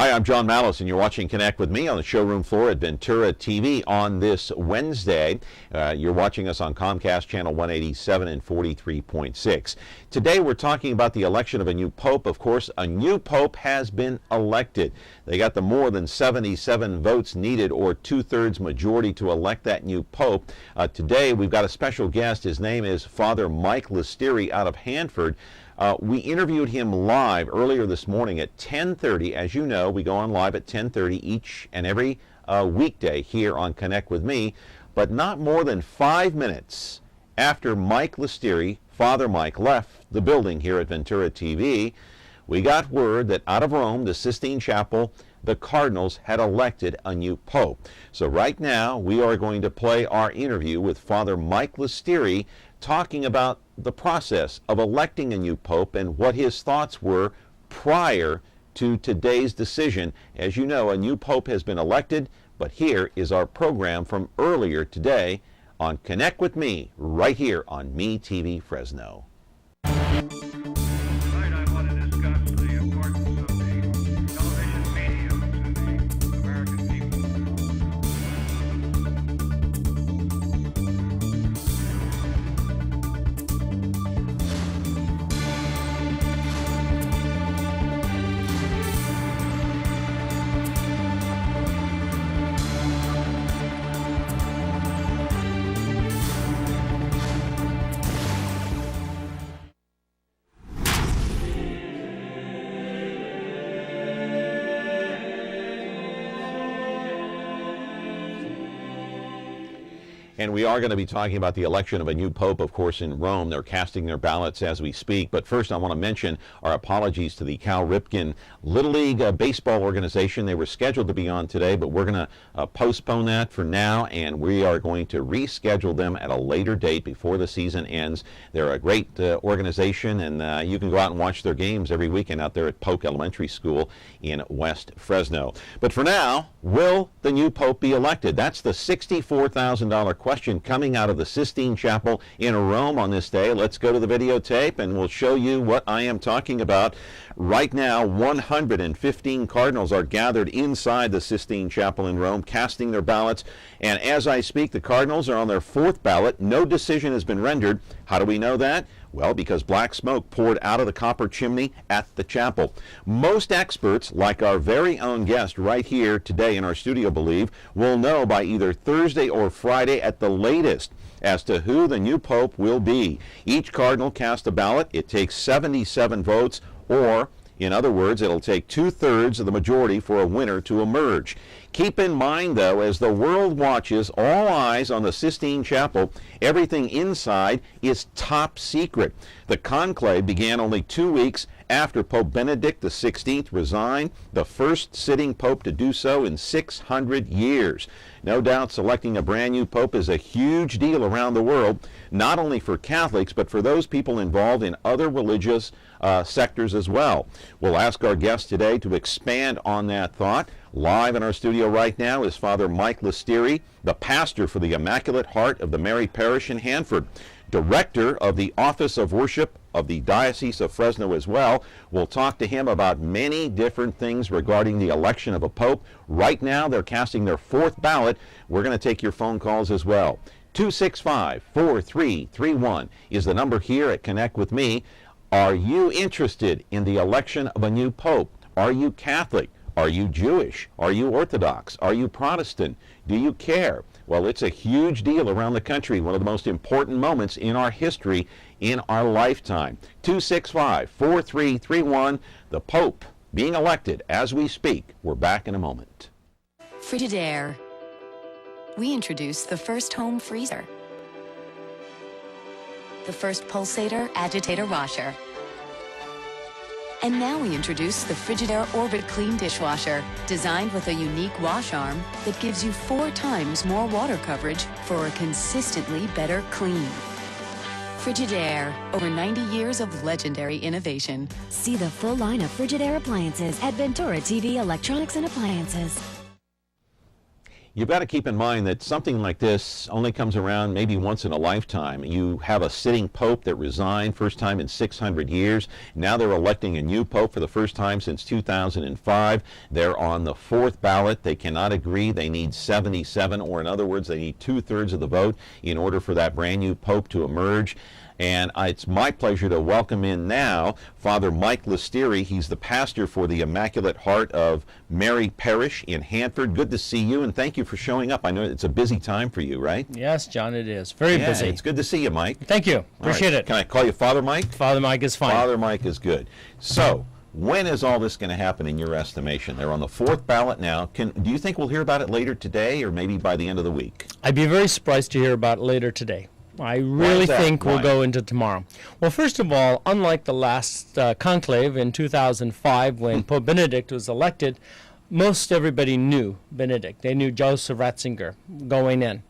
Hi, I'm John Malos, and you're watching Connect with me on the showroom floor at Ventura TV on this Wednesday. You're watching us on Comcast Channel 187 and 43.6. Today we're talking about the election of a new pope. Of course, a new pope has been elected. They got the more than 77 votes needed, or two-thirds majority, to elect that new pope. Today we've got a special guest. His name is Father Mike Lastiri out of Hanford. We interviewed him live earlier this morning at 10:30. As you know, we go on live at 10:30 each and every weekday here on Connect with Me. But not more than 5 minutes after Mike Lastiri, Father Mike, left the building here at Ventura TV, we got word that out of Rome, the Sistine Chapel, the Cardinals had elected a new pope. So right now, we are going to play our interview with Father Mike Lastiri, talking about the process of electing a new pope and what his thoughts were prior to today's decision. As you know, a new pope has been elected, but here is our program from earlier today on Connect with Me, right here on Me TV Fresno. And we are going to be talking about the election of a new pope, of course, in Rome. They're casting their ballots as we speak. But first, I want to mention our apologies to the Cal Ripken Little League Baseball Organization. They were scheduled to be on today, but we're going to postpone that for now, and we are going to reschedule them at a later date before the season ends. They're a great organization, and you can go out and watch their games every weekend out there at Polk Elementary School in West Fresno. But for now, will the new pope be elected? That's the $64,000 question coming out of the Sistine Chapel in Rome on this day. Let's go to the videotape and we'll show you what I am talking about. Right now, 115 cardinals are gathered inside the Sistine Chapel in Rome, casting their ballots. And as I speak, the cardinals are on their fourth ballot. No decision has been rendered. How do we know that? Well, because black smoke poured out of the copper chimney at the chapel. Most experts, like our very own guest right here today in our studio, believe will know by either Thursday or Friday at the latest as to who the new pope will be. Each cardinal cast a ballot. It takes 77 votes, or in other words, it'll take two-thirds of the majority for a winner to emerge. Keep in mind, though, as the world watches, all eyes on the Sistine Chapel, everything inside is top secret. The conclave began only 2 weeks after Pope Benedict XVI resigned, the first sitting pope to do so in 600 years. No doubt selecting a brand new pope is a huge deal around the world, not only for Catholics, but for those people involved in other religious sectors as well. We'll ask our guest today to expand on that thought. Live in our studio right now is Father Mike Lastiri, the pastor for the Immaculate Heart of the Mary Parish in Hanford, director of the Office of Worship of the Diocese of Fresno as well. We'll talk to him about many different things regarding the election of a pope. Right now, they're casting their fourth ballot. We're going to take your phone calls as well. 265-4331 is the number here at Connect with Me. Are you interested in the election of a new pope? Are you Catholic? Are you Jewish? Are you Orthodox? Are you Protestant? Do you care? Well, it's a huge deal around the country, one of the most important moments in our history, in our lifetime. 265-4331, the Pope being elected as we speak. We're back in a moment. Frigidaire. We introduced the first home freezer, the first pulsator agitator washer, and now we introduce the Frigidaire Orbit Clean Dishwasher, designed with a unique wash arm that gives you 4 times more water coverage for a consistently better clean. Frigidaire, over 90 years of legendary innovation. See the full line of Frigidaire appliances at Ventura TV Electronics and Appliances. You've got to keep in mind that something like this only comes around maybe once in a lifetime. You have a sitting pope that resigned, first time in 600 years. Now they're electing a new pope for the first time since 2005. They're on the fourth ballot. They cannot agree. They need 77, or in other words, they need 2/3 of the vote in order for that brand new pope to emerge. And it's my pleasure to welcome in now Father Mike Lastiri. He's the pastor for the Immaculate Heart of Mary Parish in Hanford. Good to see you, and thank you for showing up. I know it's a busy time for you, right? Yes, John, it is. Very busy. It's good to see you, Mike. Thank you. Appreciate it. Can I call you Father Mike? Father Mike is fine. Father Mike is good. So, when is all this going to happen in your estimation? They're on the fourth ballot now. Do you think we'll hear about it later today, or maybe by the end of the week? I'd be very surprised to hear about it later today. I really think we'll go into tomorrow. Well, first of all, unlike the last conclave in 2005 when Pope Benedict was elected, most everybody knew Benedict. They knew Joseph Ratzinger going in.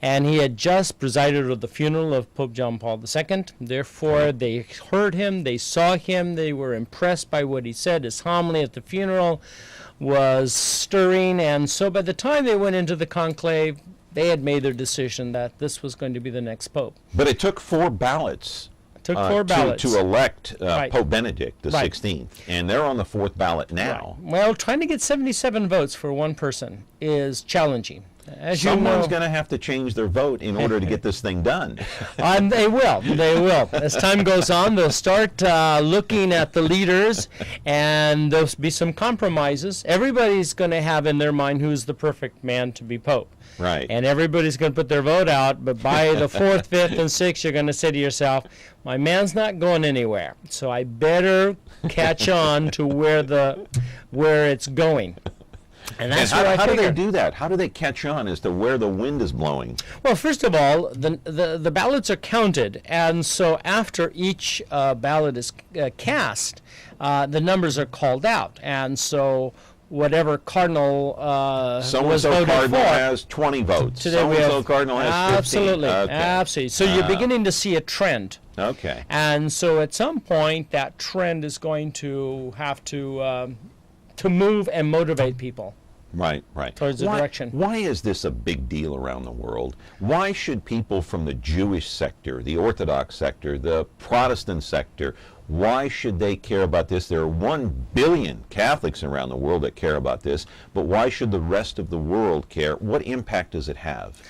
And he had just presided over the funeral of Pope John Paul II. Therefore, they heard him, they saw him, they were impressed by what he said. His homily at the funeral was stirring. And so by the time they went into the conclave, they had made their decision that this was going to be the next pope. But it took four ballots. To elect right. Pope Benedict the Right. 16th, and they're on the fourth ballot now. Right. Well, trying to get 77 votes for one person is challenging. As Someone's you know, going to have to change their vote in order to get this thing done. They will. As time goes on, they'll start looking at the leaders, and there'll be some compromises. Everybody's going to have in their mind who's the perfect man to be pope. Right. And everybody's going to put their vote out, but by the 4th, 5th, and 6th, you're going to say to yourself, my man's not going anywhere, so I better catch on to where it's going. And that's what I how do figure. they do that? How do they catch on as to where the wind is blowing? Well, first of all, the ballots are counted, and so after each ballot is cast, the numbers are called out, and so whatever cardinal was so-and-so voted cardinal for, has 20 votes. Today we So-and-so have, cardinal has 15. absolutely, Okay. absolutely. So you're beginning to see a trend. Okay. And so at some point, that trend is going to have to move and motivate people. Right. Towards the direction. Why is this a big deal around the world? Why should people from the Jewish sector, the Orthodox sector, the Protestant sector, why should they care about this? There are 1 billion Catholics around the world that care about this, but why should the rest of the world care? What impact does it have?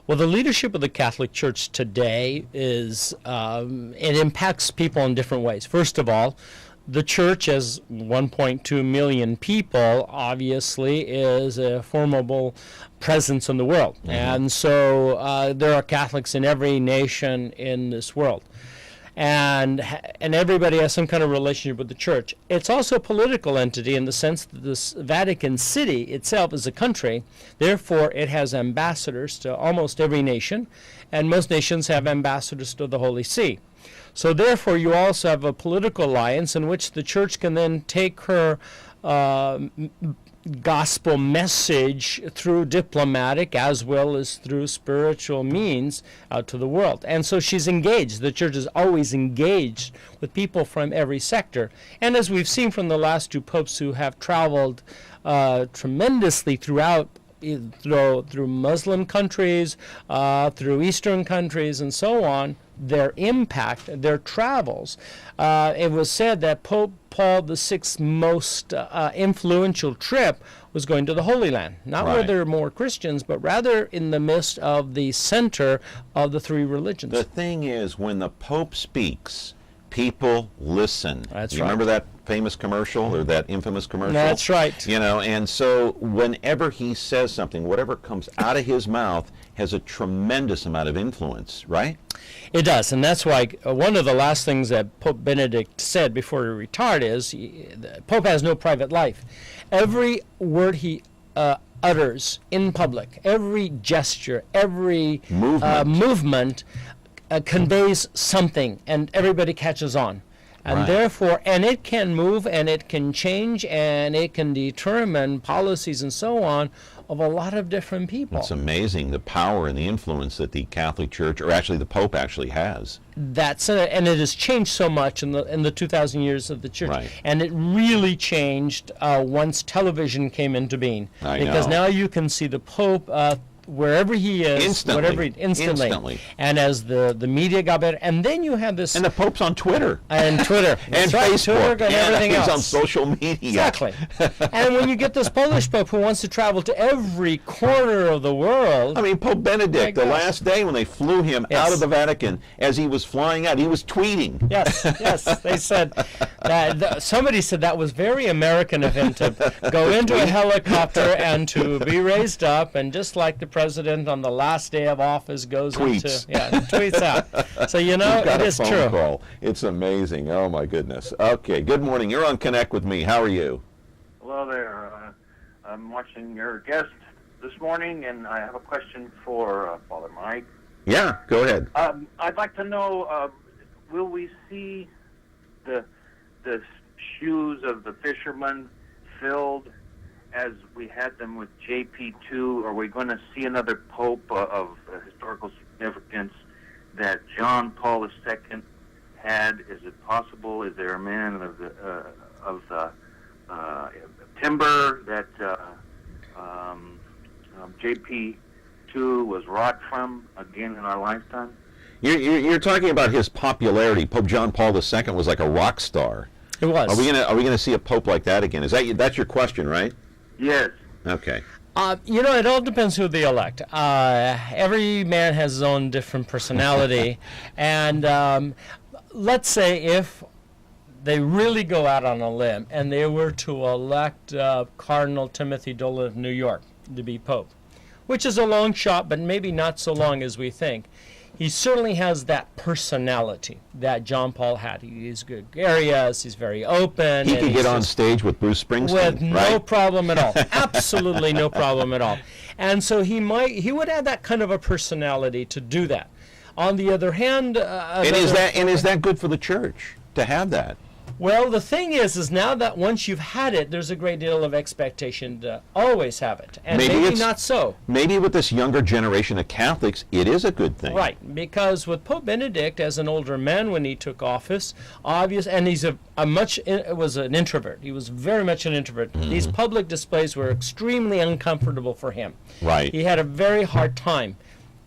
Well, the leadership of the Catholic Church today is, it impacts people in different ways. First of all, the church, as 1.2 million people, obviously is a formidable presence in the world. Mm-hmm. And so there are Catholics in every nation in this world. And everybody has some kind of relationship with the church. It's also a political entity in the sense that this Vatican City itself is a country. Therefore, it has ambassadors to almost every nation, and most nations have ambassadors to the Holy See. So therefore, you also have a political alliance in which the church can then take her gospel message through diplomatic as well as through spiritual means out to the world. And so she's engaged. The church is always engaged with people from every sector. And as we've seen from the last two popes who have traveled tremendously throughout, through Muslim countries, through Eastern countries, and so on, their impact, their travels. It was said that Pope Paul VI's most influential trip was going to the Holy Land, not where there are more Christians, but rather in the midst of the center of the three religions. The thing is, when the Pope speaks, people listen. That's you right. Remember that famous commercial, or that infamous commercial? That's right. You know, and so whenever he says something, whatever comes out of his mouth has a tremendous amount of influence, right? It does, and that's why one of the last things that Pope Benedict said before he retired is, the Pope has no private life. Every word he utters in public, every gesture, every movement conveys something, and everybody catches on. And therefore, and it can move, and it can change, and it can determine policies and so on of a lot of different people. It's amazing the power and the influence that the Catholic Church, or actually the Pope, actually has. That's and it has changed so much in the 2,000 years of the Church, Right. and it really changed once television came into being. Because now you can see the Pope wherever he is, instantly. instantly. And as the media got better, and then you have this. And the Pope's on Twitter. And Twitter. And right, Facebook. Twitter and everything he's else. on social media. Exactly. And when you get this Polish Pope who wants to travel to every corner of the world. I mean, Pope Benedict, the last day when they flew him out of the Vatican, as he was flying out, he was tweeting. Yes, yes. They said that somebody said that was very American of him to go into a helicopter and to be raised up, and just like the president on the last day of office goes tweets. tweets out. So you know it is true. Call. It's amazing. Oh my goodness. Okay. Good morning. You're on Connect with me. How are you? Hello there. I'm watching your guest this morning, and I have a question for Father Mike. Yeah. Go ahead. I'd like to know: will we see the shoes of the fishermen filled as we had them with JP2? Are we going to see another pope of historical significance that John Paul II had? Is it possible? Is there a man of the timber that JP2 was wrought from again in our lifetime? You're talking about his popularity. Pope John Paul II was like a rock star. It was. Are we gonna see a pope like that again? That's your question, right? Yes. Okay. It all depends who they elect. Every man has his own different personality, and let's say if they really go out on a limb and they were to elect Cardinal Timothy Dolan of New York to be pope, which is a long shot, but maybe not so long as we think. He certainly has that personality that John Paul had. He's good areas. He's very open. He could get on stage with Bruce Springsteen, with no problem at all. Absolutely no problem at all. And so he would have that kind of a personality to do that. On the other hand, is that good for the Church to have that? Well, the thing is now that once you've had it, there's a great deal of expectation to always have it. And maybe not so. Maybe with this younger generation of Catholics, it is a good thing. Right, because with Pope Benedict, as an older man when he took office, and he's was an introvert. He was very much an introvert. Mm-hmm. These public displays were extremely uncomfortable for him. Right. He had a very hard time.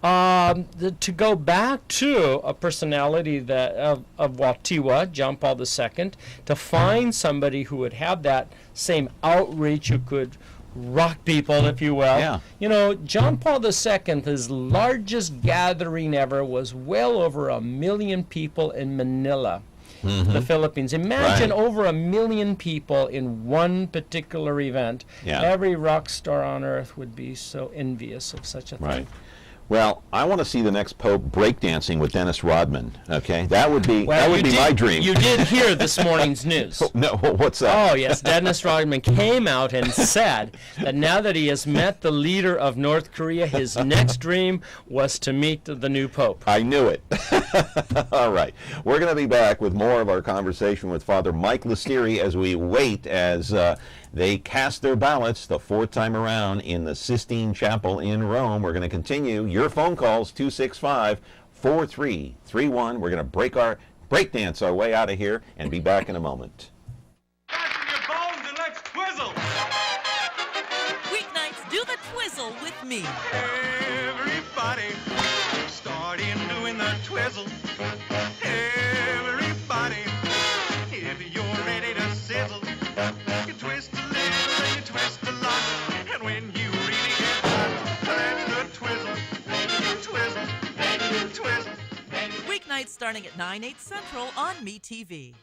To go back to a personality of Watiwa, John Paul II, to find somebody who would have that same outreach, who could rock people, if you will. Yeah. You know, John Paul II, his largest gathering ever was well over 1 million people in Manila, the Philippines. Imagine over 1 million people in one particular event. Yeah. Every rock star on earth would be so envious of such a thing. Right. Well, I want to see the next Pope breakdancing with Dennis Rodman. Okay, that would be my dream. You did hear this morning's news. No, what's that? Oh yes, Dennis Rodman came out and said that now that he has met the leader of North Korea, his next dream was to meet the new Pope. I knew it. All right, we're going to be back with more of our conversation with Father Mike Lastiri as we wait as they cast their ballots the fourth time around in the Sistine Chapel in Rome. We're going to continue your phone calls, 265-4331. We're going to breakdance our way out of here and be back in a moment. Fasten your bones and let's twizzle! Weeknights, do the twizzle with me. Everybody, start in doing the twizzle. Everybody, if you're ready to sizzle, you twist a little and you twist a lot, and when you really get hot, that's the twizzle. Twizzle, twizzle. Weeknights starting at 9, 8 Central on MeTV.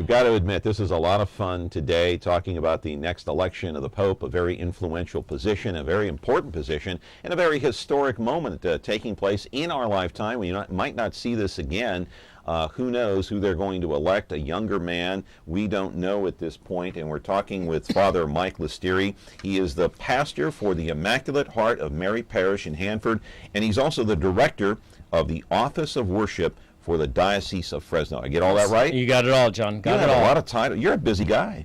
You've got to admit, this is a lot of fun today, talking about the next election of the Pope, a very influential position, a very important position, and a very historic moment taking place in our lifetime. We might not see this again. Who knows who they're going to elect, a younger man. We don't know at this point, and we're talking with Father Mike Lastiri. He is the pastor for the Immaculate Heart of Mary Parish in Hanford, and he's also the director of the Office of Worship for the Diocese of Fresno. I get all that right? You got it all, John. Got you it have all. A lot of title. You're a busy guy.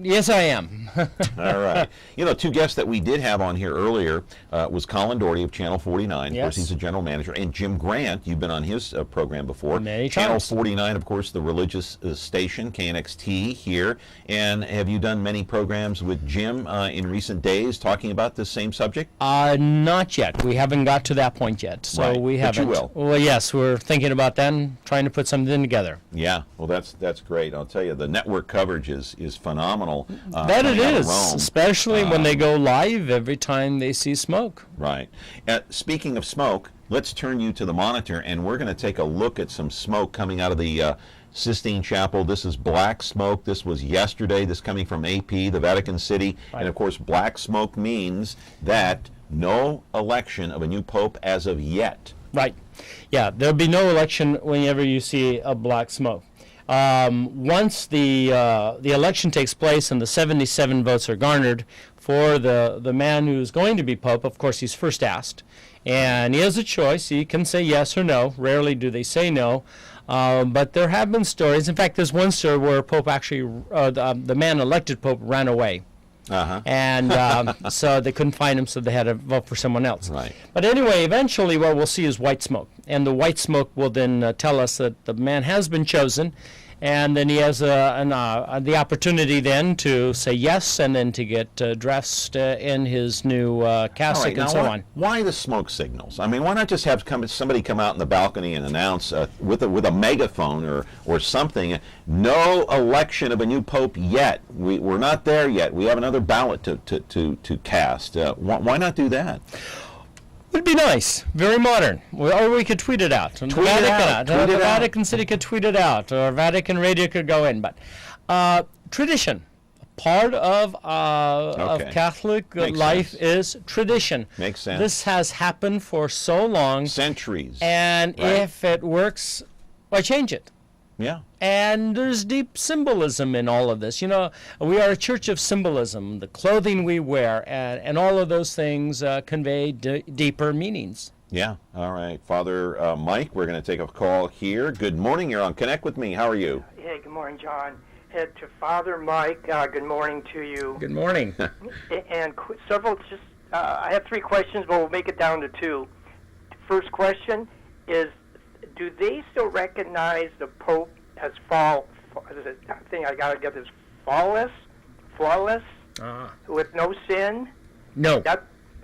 Yes, I am. All right. You know, two guests that we did have on here earlier was Colin Doherty of Channel 49. Yes. Of course, he's the general manager. And Jim Grant, you've been on his program before. Many Channel times. 49, of course, the religious station, KNXT here. And have you done many programs with Jim in recent days talking about this same subject? Not yet. We haven't got to that point yet. So Right. we But you haven't. will. Well, yes, we're thinking about that and trying to put something together. Yeah. Well, that's great. I'll tell you, the network coverage is phenomenal. That it coming out of is, Rome. especially when they go live every time they see smoke. Right. Speaking of smoke, let's turn you to the monitor, and we're going to take a look at some smoke coming out of the Sistine Chapel. This is black smoke. This was yesterday. This coming from AP, the Vatican City. Right. And, of course, black smoke means that no election of a new pope as of yet. Right. Yeah, there'll be no election whenever you see a black smoke. Once the election takes place and the 77 votes are garnered for the man who's going to be pope, of course he's first asked, and he has a choice. He can say yes or no. Rarely do they say no, but there have been stories. In fact, there's one story where Pope actually, the man elected pope ran away. Uh-huh. And so they couldn't find him, so they had to vote for someone else. Right. But anyway, eventually what we'll see is white smoke. And the white smoke will then tell us that the man has been chosen, and then he has the opportunity then to say yes and then to get dressed in his new cassock and so on. Why the smoke signals? I mean, why not just have somebody come out in the balcony and announce with a megaphone or something, no election of a new pope yet. We're not there yet. We have another ballot to cast. Why not do that? Would be nice. Very modern. Or we could tweet it out. The Vatican City could tweet it out, or Vatican Radio could go in. But tradition. Part of Catholic life is tradition. Makes sense. This has happened for so long. Centuries. And Right. if it works, why change it? Yeah. And there's deep symbolism in all of this. You know, we are a church of symbolism. The clothing we wear and all of those things convey deeper meanings. Yeah. All right. Father Mike, we're going to take a call here. Good morning. You're on Connect with Me. How are you? Hey, good morning, John. Head to Father Mike. Good morning to you. Good morning. And I have three questions, but we'll make it down to two. First question is, do they still recognize the Pope as flawless, with no sin? No.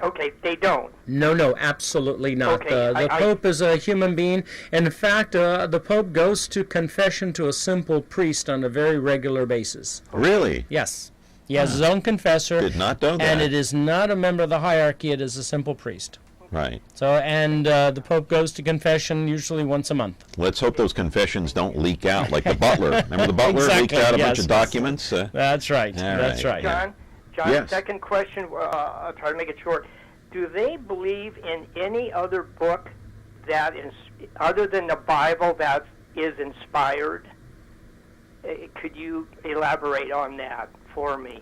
Okay, they don't. No, absolutely not. Okay, The Pope is a human being. And in fact, the Pope goes to confession to a simple priest on a very regular basis. Really? Yes. He has his own confessor. Did not know that. And it is not a member of the hierarchy. It is a simple priest. Right. So, and the Pope goes to confession usually once a month. Let's hope those confessions don't leak out like the butler. Remember the butler leaked Exactly, out a yes. bunch of documents? That's right. That's right. John, Yes. Second question, I'll try to make it short. Do they believe in any other book that is, other than the Bible, that is inspired? Could you elaborate on that for me?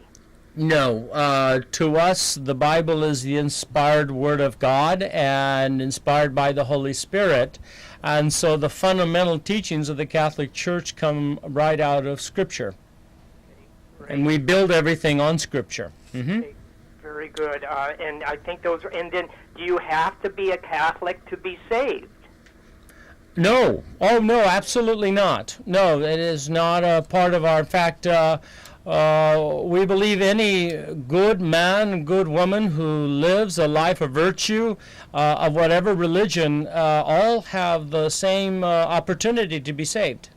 No. To us, the Bible is the inspired Word of God and inspired by the Holy Spirit. And so the fundamental teachings of the Catholic Church come right out of Scripture. Right. And we build everything on Scripture. Mm-hmm. Okay, very good. And I think those are, and then do you have to be a Catholic to be saved? No. Oh, no, absolutely not. No, it is not a part of our, in fact, we believe any good man, good woman who lives a life of virtue, of whatever religion, all have the same opportunity to be saved.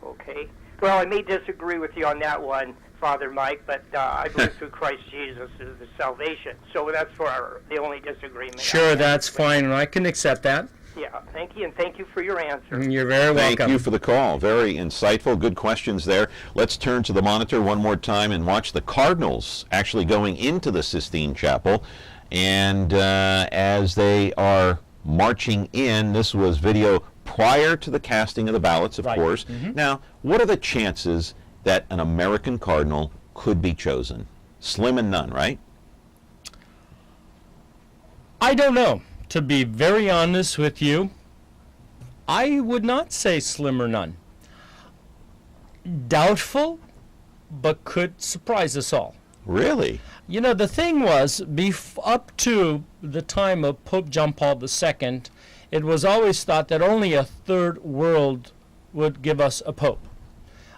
Okay. Well, I may disagree with you on that one, Father Mike, but I believe through Christ Jesus is the salvation. So that's the only disagreement. Sure, that's fine, and I can accept that. Yeah, thank you, and thank you for your answer. You're very welcome. Thank you for the call. Very insightful. Good questions there. Let's turn to the monitor one more time and watch the Cardinals actually going into the Sistine Chapel. And as they are marching in, this was video prior to the casting of the ballots, of course. Now, what are the chances that an American cardinal could be chosen? Slim and none, right? I don't know. To be very honest with you, I would not say slim or none. Doubtful, but could surprise us all. Really? You know, the thing was, up to the time of Pope John Paul II, it was always thought that only a third world would give us a pope.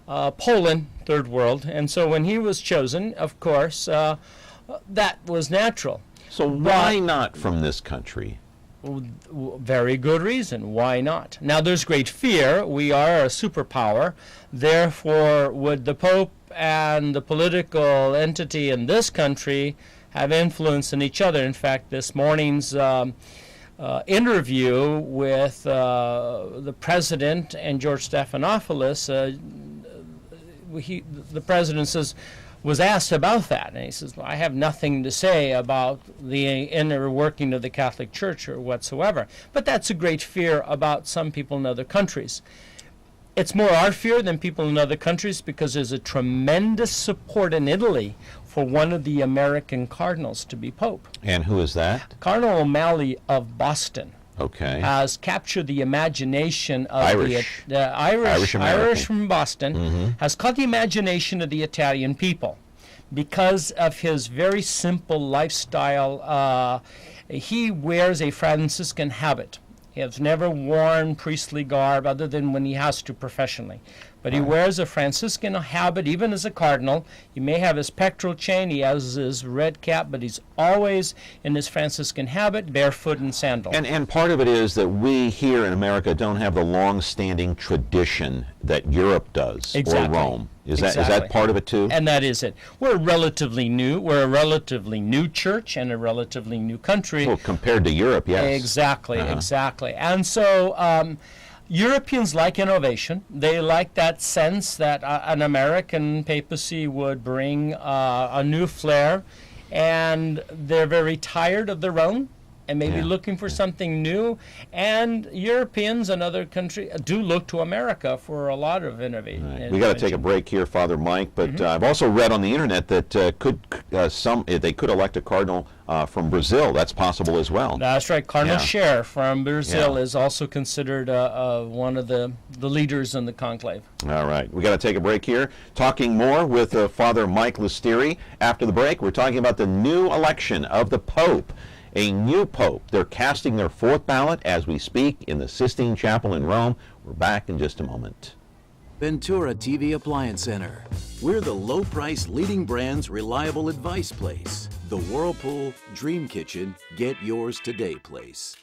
Poland, third world. And so when he was chosen, of course, that was natural. So why not from this country? Very good reason. Why not? Now, there's great fear. We are a superpower. Therefore, would the Pope and the political entity in this country have influence in each other? In fact, this morning's interview with the President and George Stephanopoulos, the President was asked about that, and he says, well, I have nothing to say about the inner working of the Catholic Church or whatsoever. But that's a great fear about some people in other countries. It's more our fear than people in other countries because there's a tremendous support in Italy for one of the American cardinals to be Pope. And who is that? Cardinal O'Malley of Boston. Okay. Has captured the imagination of Irish. the Irish from Boston, has caught the imagination of the Italian people because of his very simple lifestyle. He wears a Franciscan habit. He has never worn priestly garb other than when he has to professionally. But he wears a Franciscan habit, even as a cardinal. He may have his pectoral chain, he has his red cap, but he's always in his Franciscan habit, barefoot and sandal. And part of it is that we here in America don't have the long-standing tradition that Europe does, or Rome. Is that part of it too? And that is it. We're relatively new church and a relatively new country. Well, compared to Europe, yes. Exactly. And so Europeans like innovation. They like that sense that an American papacy would bring a new flair, and they're very tired of their own and maybe looking for something new. And Europeans and other countries do look to America for a lot of innovation. Right. We got to take a break here, Father Mike, but I've also read on the internet that they could elect a cardinal from Brazil. That's possible as well. That's right. Cardinal Scher from Brazil is also considered one of the leaders in the conclave. All right. We got to take a break here. Talking more with Father Mike Lastiri. After the break, we're talking about the new election of the Pope. A new Pope. They're casting their fourth ballot as we speak in the Sistine Chapel in Rome. We're back in just a moment. Ventura TV Appliance Center. We're the low-price leading brands reliable advice place. The Whirlpool Dream Kitchen Get Yours Today place.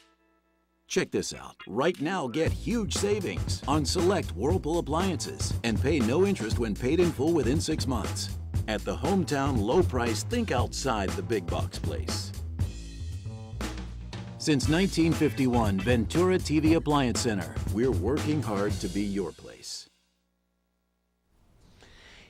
Check this out. Right now, get huge savings on select Whirlpool appliances and pay no interest when paid in full within 6 months. At the hometown low price, think outside the big box place. Since 1951, Ventura TV Appliance Center. We're working hard to be your place.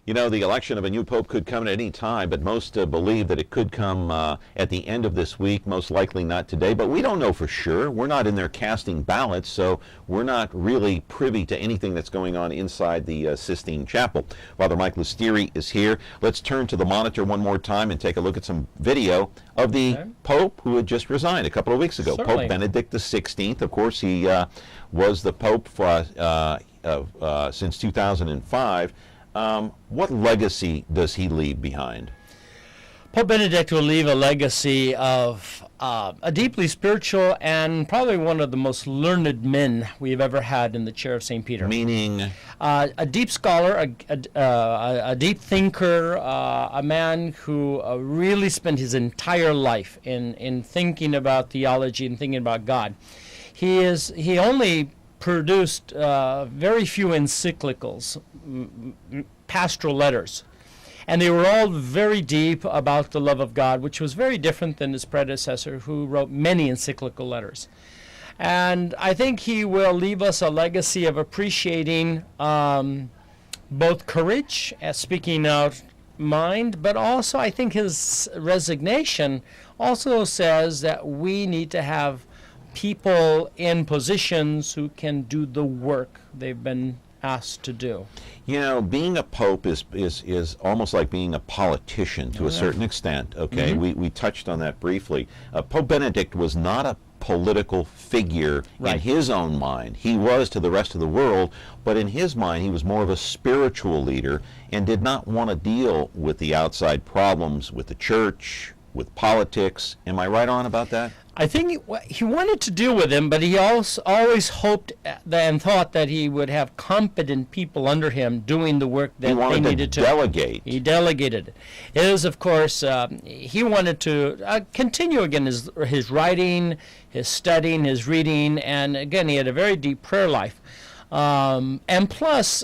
You know, the election of a new pope could come at any time, but most believe that it could come at the end of this week, most likely not today. But we don't know for sure. We're not in there casting ballots, so we're not really privy to anything that's going on inside the Sistine Chapel. Father Mike Lastiri is here. Let's turn to the monitor one more time and take a look at some video of the Pope who had just resigned a couple of weeks ago. Certainly. Pope Benedict XVI. Of course, he was the Pope for, since 2005. What legacy does he leave behind? Pope Benedict will leave a legacy of a deeply spiritual and probably one of the most learned men we've ever had in the chair of St. Peter. Meaning? A deep scholar, a deep thinker, a man who really spent his entire life in thinking about theology and thinking about God. He only produced very few encyclicals, pastoral letters, and they were all very deep about the love of God, which was very different than his predecessor, who wrote many encyclical letters. And I think he will leave us a legacy of appreciating both courage, speaking out mind, but also I think his resignation also says that we need to have people in positions who can do the work they've been asked to do. You know, being a pope is almost like being a politician to a certain extent, okay? We touched on that briefly. Pope Benedict was not a political figure in his own mind. He was to the rest of the world, but in his mind he was more of a spiritual leader and did not want to deal with the outside problems with the church, with politics. Am I right on about that? I think he wanted to deal with him, but he also always hoped and thought that he would have competent people under him doing the work that they needed to delegate. He delegated it. It is, of course, he wanted to continue again his writing, his studying, his reading, and again, he had a very deep prayer life. And plus,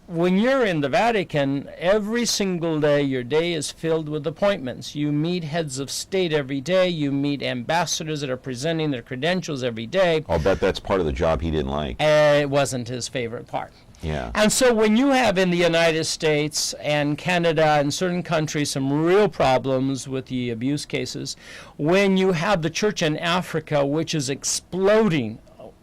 when you're in the Vatican, every single day, your day is filled with appointments. You meet heads of state every day. You meet ambassadors that are presenting their credentials every day. I'll bet that's part of the job he didn't like. It wasn't his favorite part. Yeah. And so when you have in the United States and Canada and certain countries some real problems with the abuse cases, when you have the church in Africa, which is exploding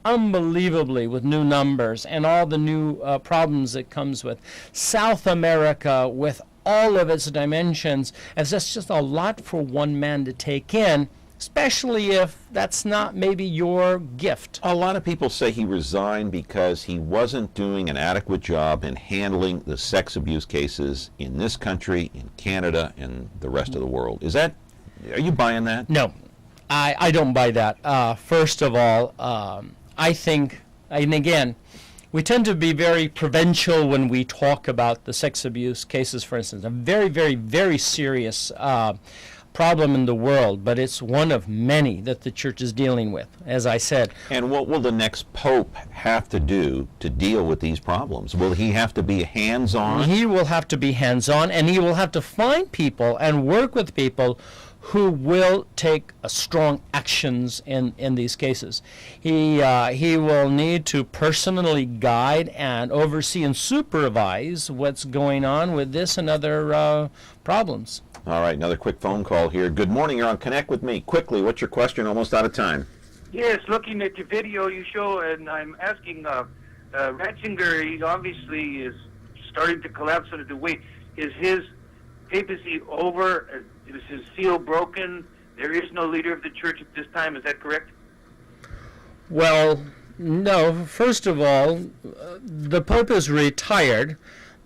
unbelievably with new numbers and all the new problems it comes with, South America with all of its dimensions, as that's just a lot for one man to take in, especially if that's not maybe your gift. A lot of people say he resigned because he wasn't doing an adequate job in handling the sex abuse cases in this country, in Canada, and the rest of the world. Are you buying that? No, I don't buy that. First of all, I think, and again, we tend to be very provincial when we talk about the sex abuse cases, for instance. A very, very, very serious problem in the world, but it's one of many that the church is dealing with, as I said. And what will the next pope have to do to deal with these problems? Will he have to be hands-on? He will have to be hands-on, and he will have to find people and work with people who will take strong actions in these cases. He will need to personally guide and oversee and supervise what's going on with this and other problems. All right, another quick phone call here. Good morning, you're on Connect with Me. Quickly, what's your question? Almost out of time. Yes, looking at your video you show, and I'm asking, Ratzinger, he obviously is starting to collapse under the weight. Is his papacy over? Is his seal broken? There is no leader of the church at this time. Is that correct? Well, no. First of all, the Pope is retired.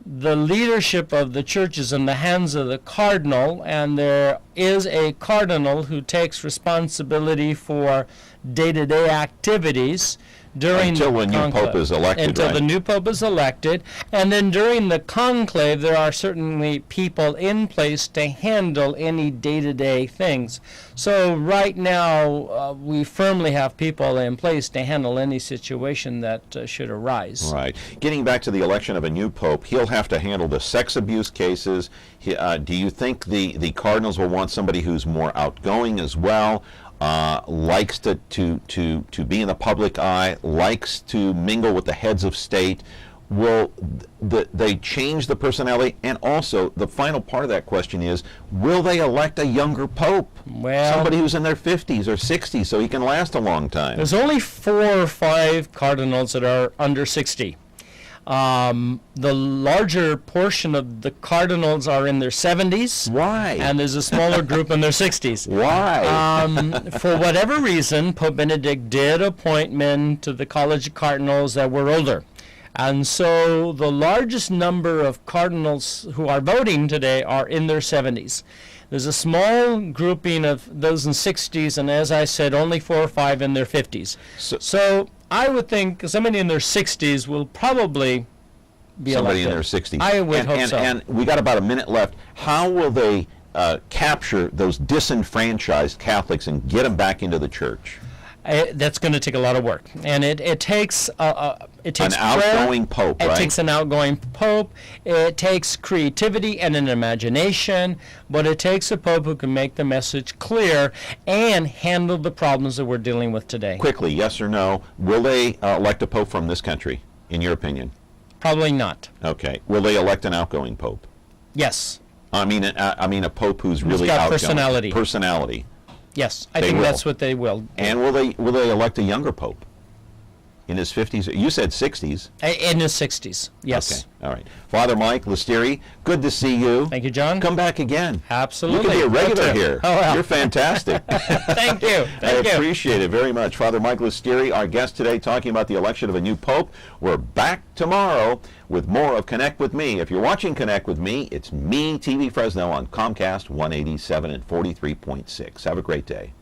The leadership of the church is in the hands of the cardinal, and there is a cardinal who takes responsibility for day-to-day activities during until the the new pope is elected, until right? the new pope is elected, and then during the conclave there are certainly people in place to handle any day-to-day things. So right now we firmly have people in place to handle any situation that should arise. Right. Getting back to the election of a new pope, he'll have to handle the sex abuse cases. Do you think the cardinals will want somebody who's more outgoing as well? Likes to be in the public eye, likes to mingle with the heads of state? Will they change the personality? And also, the final part of that question is, will they elect a younger pope? Well, somebody who's in their 50s or 60s so he can last a long time. There's only 4 or 5 cardinals that are under 60. The larger portion of the cardinals are in their 70s. Why? And there's a smaller group in their 60s. Why? For whatever reason, Pope Benedict did appoint men to the College of Cardinals that were older. And so the largest number of cardinals who are voting today are in their 70s. There's a small grouping of those in 60s, and as I said, only 4 or 5 in their 50s. So I would think somebody in their 60s will probably be somebody elected. In their 60s. I would hope so. And we got about a minute left. How will they capture those disenfranchised Catholics and get them back into the church? That's going to take a lot of work, and it takes an outgoing pope. It right? takes an outgoing pope. It takes creativity and an imagination, but it takes a pope who can make the message clear and handle the problems that we're dealing with today. Quickly, yes or no? Will they elect a pope from this country, in your opinion? Probably not. Okay. Will they elect an outgoing pope? Yes. I mean a pope who's really got outgoing. personality. Personality. Yes, I They think will. that's what they will. And will they elect a younger pope in his 50s? You said 60s. In his 60s, yes. Okay. All right. Father Mike Lastiri, good to see you. Thank you, John. Come back again. Absolutely. You can be a regular Love to. here. Oh, well. You're fantastic. Thank you. Thank I you. appreciate it very much. Father Mike Lastiri, our guest today, talking about the election of a new pope. We're back tomorrow with more of Connect with Me. If you're watching Connect with Me, it's Me TV Fresno on Comcast 187 and 43.6. Have a great day.